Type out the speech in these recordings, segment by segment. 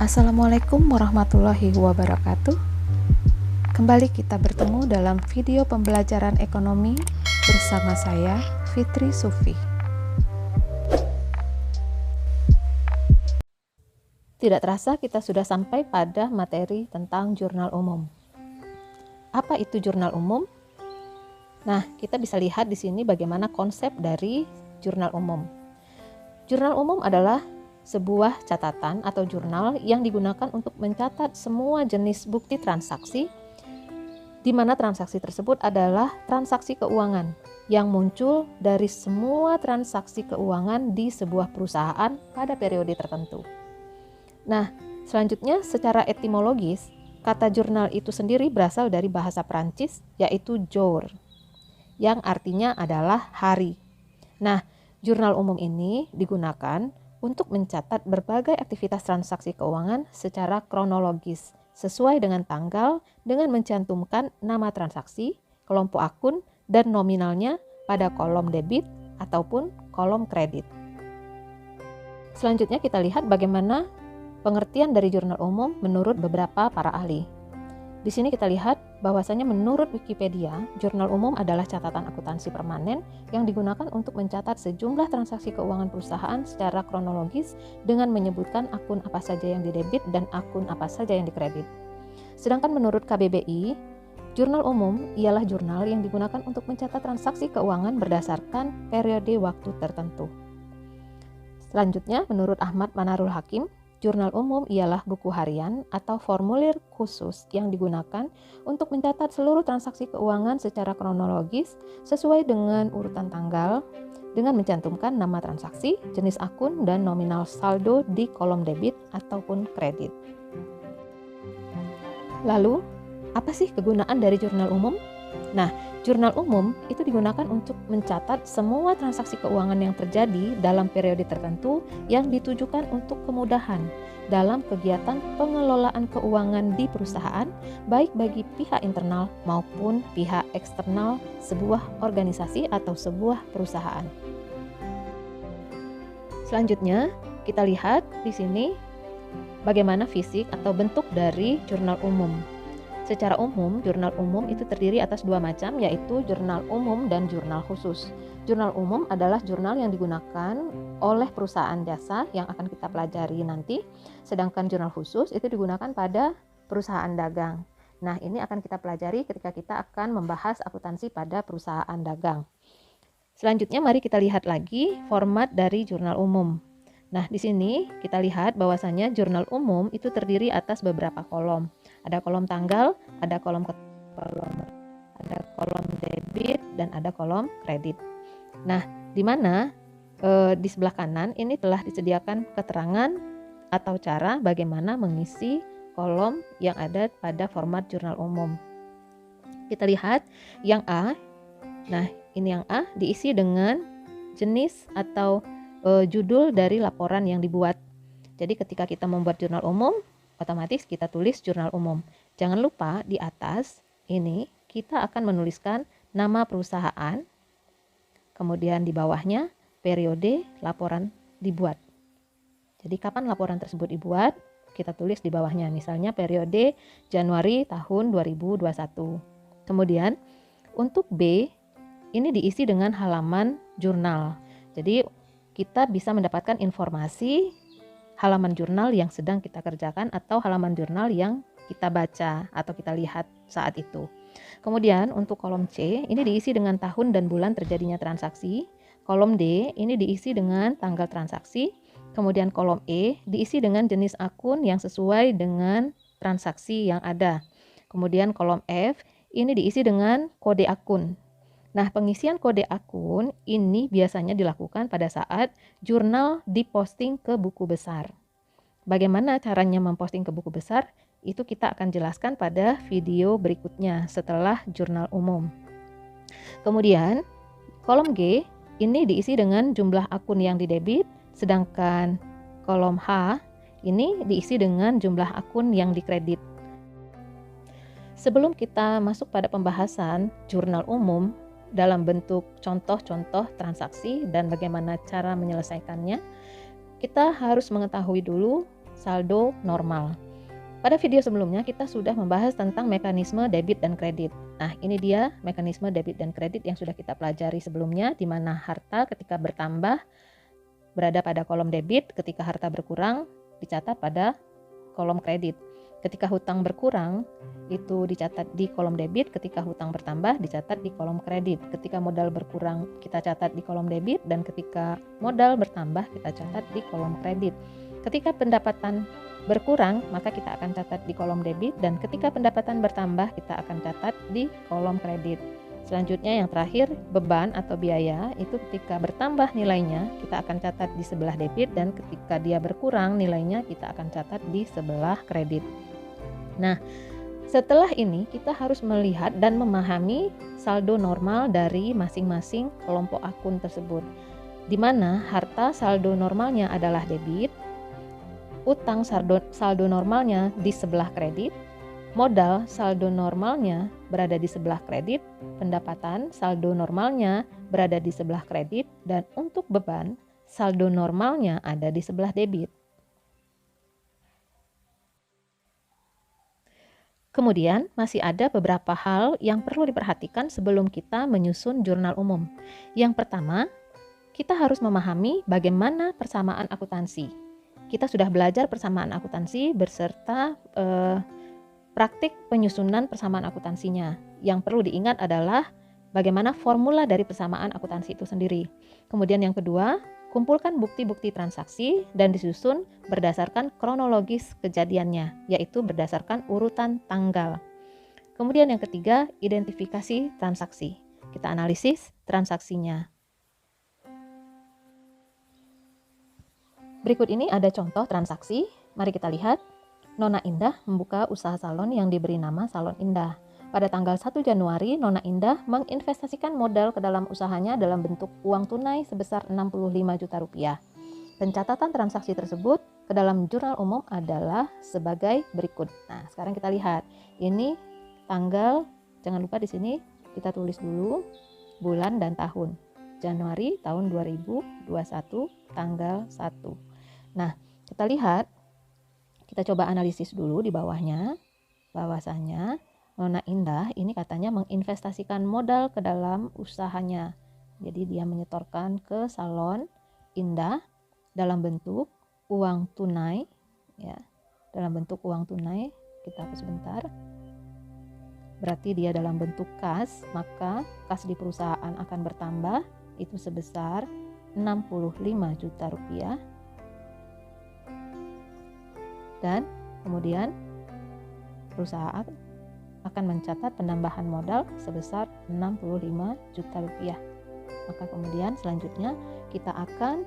Assalamualaikum warahmatullahi wabarakatuh. Kembali kita bertemu dalam video pembelajaran ekonomi bersama saya, Fitri Sufi. Tidak terasa kita sudah sampai pada materi tentang jurnal umum. Apa itu jurnal umum? Nah, kita bisa lihat di sini bagaimana konsep dari jurnal umum. Jurnal umum adalah sebuah catatan atau jurnal yang digunakan untuk mencatat semua jenis bukti transaksi, di mana transaksi tersebut adalah transaksi keuangan yang muncul dari semua transaksi keuangan di sebuah perusahaan pada periode tertentu. Nah, selanjutnya secara etimologis, kata jurnal itu sendiri berasal dari bahasa Prancis, yaitu jour, yang artinya adalah hari. Nah, jurnal umum ini digunakan untuk mencatat berbagai aktivitas transaksi keuangan secara kronologis, sesuai dengan tanggal dengan mencantumkan nama transaksi, kelompok akun, dan nominalnya pada kolom debit ataupun kolom kredit. Selanjutnya kita lihat bagaimana pengertian dari jurnal umum menurut beberapa para ahli. Di sini kita lihat bahwasanya menurut Wikipedia, jurnal umum adalah catatan akuntansi permanen yang digunakan untuk mencatat sejumlah transaksi keuangan perusahaan secara kronologis dengan menyebutkan akun apa saja yang didebit dan akun apa saja yang dikredit. Sedangkan menurut KBBI, jurnal umum ialah jurnal yang digunakan untuk mencatat transaksi keuangan berdasarkan periode waktu tertentu. Selanjutnya, menurut Ahmad Manarul Hakim, jurnal umum ialah buku harian atau formulir khusus yang digunakan untuk mencatat seluruh transaksi keuangan secara kronologis sesuai dengan urutan tanggal dengan mencantumkan nama transaksi, jenis akun, dan nominal saldo di kolom debit ataupun kredit. Lalu, apa sih kegunaan dari jurnal umum? Nah, jurnal umum itu digunakan untuk mencatat semua transaksi keuangan yang terjadi dalam periode tertentu yang ditujukan untuk kemudahan dalam kegiatan pengelolaan keuangan di perusahaan, baik bagi pihak internal maupun pihak eksternal sebuah organisasi atau sebuah perusahaan. Selanjutnya, kita lihat di sini bagaimana fisik atau bentuk dari jurnal umum. Secara umum, jurnal umum itu terdiri atas dua macam, yaitu jurnal umum dan jurnal khusus. Jurnal umum adalah jurnal yang digunakan oleh perusahaan jasa yang akan kita pelajari nanti, sedangkan jurnal khusus itu digunakan pada perusahaan dagang. Nah, ini akan kita pelajari ketika kita akan membahas akuntansi pada perusahaan dagang. Selanjutnya, mari kita lihat lagi format dari jurnal umum. Nah, di sini kita lihat bahwasanya jurnal umum itu terdiri atas beberapa kolom. Ada kolom tanggal, ada kolom debit, dan ada kolom kredit. Nah, di mana di sebelah kanan ini telah disediakan keterangan atau cara bagaimana mengisi kolom yang ada pada format jurnal umum. Kita lihat yang A. Nah, ini yang A diisi dengan jenis atau judul dari laporan yang dibuat. Jadi ketika kita membuat jurnal umum, otomatis kita tulis jurnal umum. Jangan lupa di atas ini kita akan menuliskan nama perusahaan, kemudian di bawahnya periode laporan dibuat. Jadi kapan laporan tersebut dibuat, kita tulis di bawahnya, misalnya periode Januari tahun 2021. Kemudian untuk B, ini diisi dengan halaman jurnal. Jadi kita bisa mendapatkan informasi halaman jurnal yang sedang kita kerjakan atau halaman jurnal yang kita baca atau kita lihat saat itu. Kemudian untuk kolom C ini diisi dengan tahun dan bulan terjadinya transaksi. Kolom D ini diisi dengan tanggal transaksi. Kemudian kolom E diisi dengan jenis akun yang sesuai dengan transaksi yang ada. Kemudian kolom F ini diisi dengan kode akun. Nah, pengisian kode akun ini biasanya dilakukan pada saat jurnal diposting ke buku besar. Bagaimana caranya memposting ke buku besar? Itu kita akan jelaskan pada video berikutnya setelah jurnal umum. Kemudian, kolom G ini diisi dengan jumlah akun yang didebit, sedangkan kolom H ini diisi dengan jumlah akun yang dikredit. Sebelum kita masuk pada pembahasan jurnal umum, dalam bentuk contoh-contoh transaksi dan bagaimana cara menyelesaikannya, kita harus mengetahui dulu saldo normal. Pada video sebelumnya kita sudah membahas tentang mekanisme debit dan kredit. Nah, ini dia mekanisme debit dan kredit yang sudah kita pelajari sebelumnya, di mana harta ketika bertambah berada pada kolom debit, ketika harta berkurang dicatat pada kolom kredit. Ketika hutang berkurang itu dicatat di kolom debit, ketika hutang bertambah dicatat di kolom kredit. Ketika modal berkurang kita catat di kolom debit, dan ketika modal bertambah kita catat di kolom kredit. Ketika pendapatan berkurang maka kita akan catat di kolom debit, dan ketika pendapatan bertambah kita akan catat di kolom kredit. Selanjutnya yang terakhir, beban atau biaya itu ketika bertambah nilainya kita akan catat di sebelah debit, dan ketika dia berkurang nilainya kita akan catat di sebelah kredit. Nah, setelah ini kita harus melihat dan memahami saldo normal dari masing-masing kelompok akun tersebut, di mana harta saldo normalnya adalah debit, utang saldo normalnya di sebelah kredit, modal saldo normalnya berada di sebelah kredit, pendapatan saldo normalnya berada di sebelah kredit, dan untuk beban saldo normalnya ada di sebelah debit. Kemudian masih ada beberapa hal yang perlu diperhatikan sebelum kita menyusun jurnal umum. Yang pertama, kita harus memahami bagaimana persamaan akuntansi. Kita sudah belajar persamaan akuntansi beserta praktik penyusunan persamaan akuntansinya. Yang perlu diingat adalah bagaimana formula dari persamaan akuntansi itu sendiri. Kemudian yang kedua, kumpulkan bukti-bukti transaksi dan disusun berdasarkan kronologis kejadiannya, yaitu berdasarkan urutan tanggal. Kemudian yang ketiga, identifikasi transaksi. Kita analisis transaksinya. Berikut ini ada contoh transaksi. Mari kita lihat. Nona Indah membuka usaha salon yang diberi nama Salon Indah. Pada tanggal 1 Januari, Nona Indah menginvestasikan modal ke dalam usahanya dalam bentuk uang tunai sebesar 65 juta rupiah. Pencatatan transaksi tersebut ke dalam jurnal umum adalah sebagai berikut. Nah, sekarang kita lihat. Ini tanggal, jangan lupa di sini kita tulis dulu bulan dan tahun. Januari tahun 2021, tanggal 1. Nah, kita lihat, kita coba analisis dulu di bawahnya. Bahwasanya Nona Indah ini katanya menginvestasikan modal ke dalam usahanya. Jadi dia menyetorkan ke Salon Indah dalam bentuk uang tunai, ya. Dalam bentuk uang tunai, kita hapus sebentar. Berarti dia dalam bentuk kas, maka kas di perusahaan akan bertambah itu sebesar 65 juta rupiah. Dan kemudian perusahaan akan mencatat penambahan modal sebesar 65 juta rupiah. Maka kemudian selanjutnya kita akan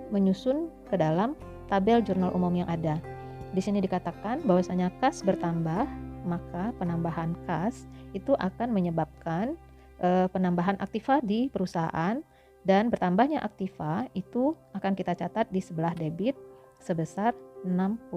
menyusun ke dalam tabel jurnal umum yang ada. Di sini dikatakan bahwasanya kas bertambah, maka penambahan kas itu akan menyebabkan penambahan aktiva di perusahaan, dan bertambahnya aktiva itu akan kita catat di sebelah debit sebesar 65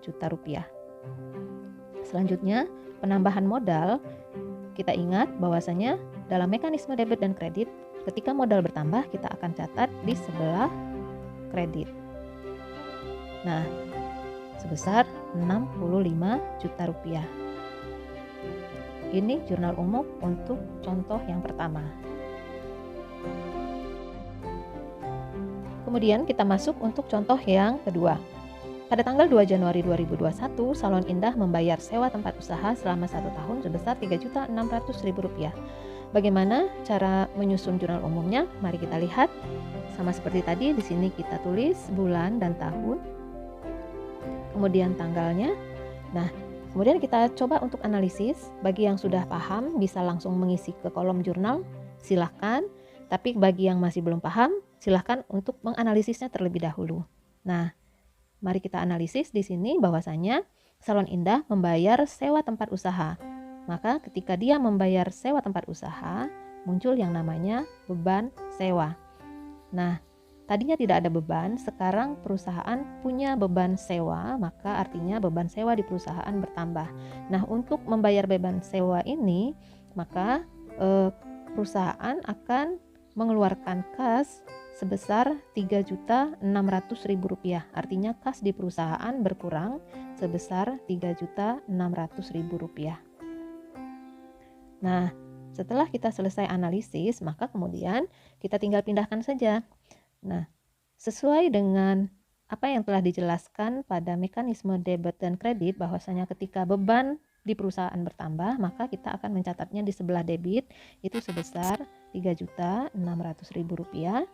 juta rupiah. Selanjutnya, penambahan modal, kita ingat bahwasanya dalam mekanisme debit dan kredit, ketika modal bertambah kita akan catat di sebelah kredit. Nah, sebesar 65 juta rupiah. Ini jurnal umum untuk contoh yang pertama. Kemudian kita masuk untuk contoh yang kedua. Pada tanggal 2 Januari 2021, Salon Indah membayar sewa tempat usaha selama 1 tahun sebesar Rp3.600.000. Bagaimana cara menyusun jurnal umumnya? Mari kita lihat. Sama seperti tadi, di sini kita tulis bulan dan tahun. Kemudian tanggalnya. Nah, kemudian kita coba untuk analisis. Bagi yang sudah paham bisa langsung mengisi ke kolom jurnal, silahkan. Tapi bagi yang masih belum paham, silahkan untuk menganalisisnya terlebih dahulu. Nah, mari kita analisis di sini bahwasanya Salon Indah membayar sewa tempat usaha. Maka ketika dia membayar sewa tempat usaha, muncul yang namanya beban sewa. Nah, tadinya tidak ada beban, sekarang perusahaan punya beban sewa, maka artinya beban sewa di perusahaan bertambah. Nah, untuk membayar beban sewa ini, maka perusahaan akan mengeluarkan kas sebesar Rp3.600.000. Artinya kas di perusahaan berkurang sebesar Rp3.600.000. Nah, setelah kita selesai analisis, maka kemudian kita tinggal pindahkan saja. Nah, sesuai dengan apa yang telah dijelaskan pada mekanisme debit dan kredit, bahwasanya ketika beban di perusahaan bertambah, maka kita akan mencatatnya di sebelah debit itu sebesar Rp3.600.000.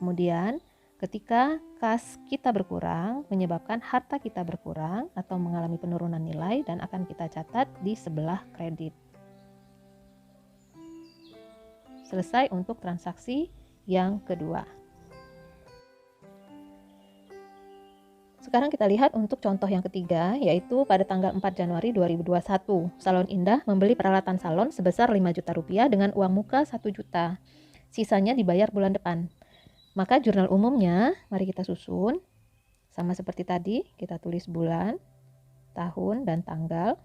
Kemudian ketika kas kita berkurang menyebabkan harta kita berkurang atau mengalami penurunan nilai, dan akan kita catat di sebelah kredit. Selesai untuk transaksi yang kedua. Sekarang kita lihat untuk contoh yang ketiga, yaitu pada tanggal 4 Januari 2021, Salon Indah membeli peralatan salon sebesar Rp5 juta dengan uang muka Rp1 juta. Sisanya dibayar bulan depan. Maka jurnal umumnya, mari kita susun. Sama seperti tadi, kita tulis bulan, tahun, dan tanggal.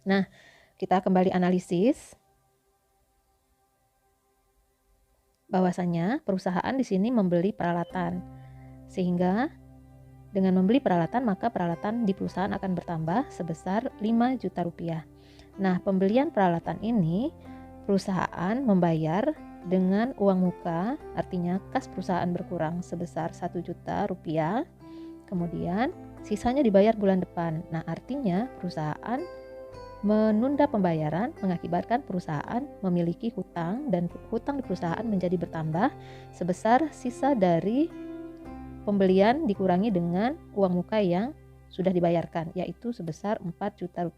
Nah, kita kembali analisis. Bahwasanya perusahaan di sini membeli peralatan. Sehingga dengan membeli peralatan, maka peralatan di perusahaan akan bertambah sebesar Rp5 juta. Nah, pembelian peralatan ini perusahaan membayar dengan uang muka, artinya kas perusahaan berkurang sebesar Rp1 juta. Kemudian sisanya dibayar bulan depan. Nah, artinya perusahaan menunda pembayaran mengakibatkan perusahaan memiliki hutang, dan hutang di perusahaan menjadi bertambah sebesar sisa dari pembelian dikurangi dengan uang muka yang sudah dibayarkan, yaitu sebesar Rp4 juta.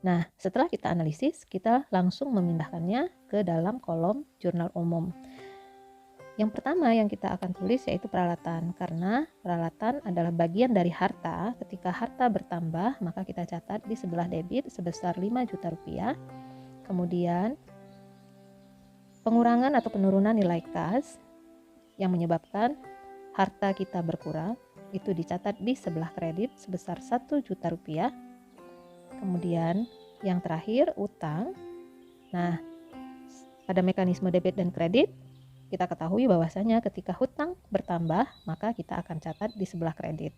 Nah, setelah kita analisis, kita langsung memindahkannya ke dalam kolom jurnal umum. Yang pertama yang kita akan tulis yaitu peralatan, karena peralatan adalah bagian dari harta. Ketika harta bertambah, maka kita catat di sebelah debit sebesar Rp5 juta. Kemudian pengurangan atau penurunan nilai kas yang menyebabkan harta kita berkurang itu dicatat di sebelah kredit sebesar Rp1 juta. Kemudian yang terakhir utang. Nah, pada mekanisme debit dan kredit kita ketahui bahwasanya ketika hutang bertambah, maka kita akan catat di sebelah kredit.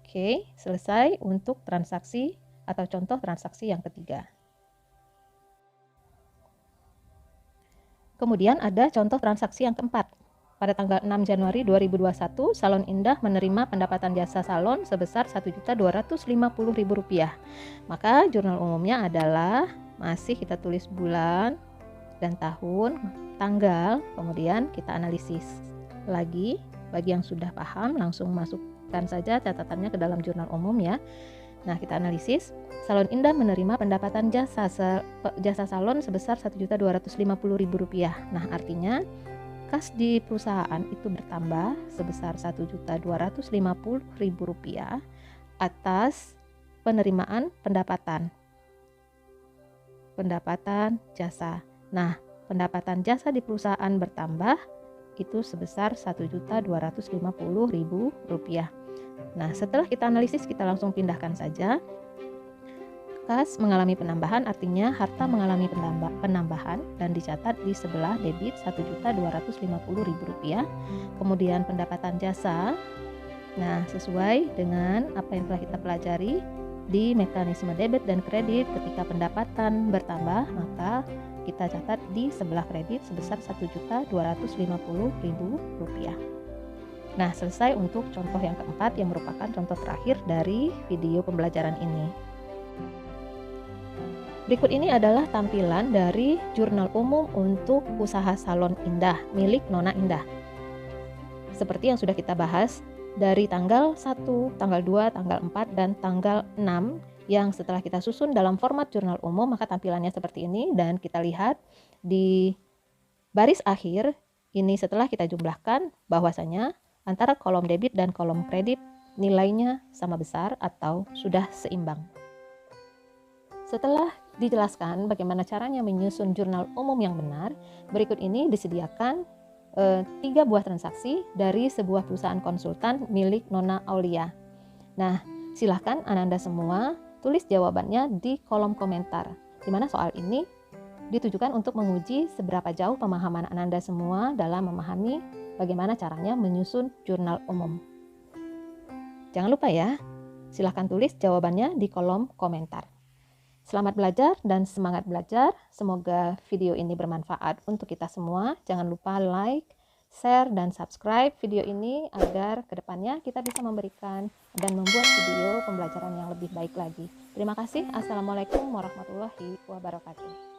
Oke, selesai untuk transaksi atau contoh transaksi yang ketiga. Kemudian ada contoh transaksi yang keempat. Pada tanggal 6 Januari 2021, Salon Indah menerima pendapatan jasa salon sebesar Rp1.250.000. Maka jurnal umumnya adalah masih kita tulis bulan dan tahun, tanggal, kemudian kita analisis lagi. Bagi yang sudah paham, langsung masukkan saja catatannya ke dalam jurnal umum ya. Nah, kita analisis. Salon Indah menerima pendapatan jasa salon sebesar Rp1.250.000. Nah, artinya kas di perusahaan itu bertambah sebesar Rp1.250.000 atas penerimaan pendapatan jasa. Nah, pendapatan jasa di perusahaan bertambah itu sebesar Rp1.250.000. Nah, setelah kita analisis, kita langsung pindahkan saja. Kas mengalami penambahan, artinya harta mengalami penambahan dan dicatat di sebelah debit Rp1.250.000. Kemudian pendapatan jasa. Nah, sesuai dengan apa yang telah kita pelajari di mekanisme debit dan kredit, ketika pendapatan bertambah, maka kita catat di sebelah kredit sebesar Rp1.250.000. Nah, selesai untuk contoh yang keempat yang merupakan contoh terakhir dari video pembelajaran ini. Berikut ini adalah tampilan dari jurnal umum untuk usaha Salon Indah milik Nona Indah. Seperti yang sudah kita bahas dari tanggal 1, tanggal 2, tanggal 4, dan tanggal 6 yang setelah kita susun dalam format jurnal umum, maka tampilannya seperti ini. Dan kita lihat di baris akhir ini setelah kita jumlahkan bahwasanya antara kolom debit dan kolom kredit nilainya sama besar atau sudah seimbang. Setelah dijelaskan bagaimana caranya menyusun jurnal umum yang benar, berikut ini disediakan 3 buah transaksi dari sebuah perusahaan konsultan milik Nona Aulia. Nah, silahkan Ananda semua tulis jawabannya di kolom komentar, di mana soal ini ditujukan untuk menguji seberapa jauh pemahaman Ananda semua dalam memahami bagaimana caranya menyusun jurnal umum. Jangan lupa ya, silahkan tulis jawabannya di kolom komentar. Selamat belajar dan semangat belajar. Semoga video ini bermanfaat untuk kita semua. Jangan lupa like, share, dan subscribe video ini agar kedepannya kita bisa memberikan dan membuat video pembelajaran yang lebih baik lagi. Terima kasih. Assalamualaikum warahmatullahi wabarakatuh.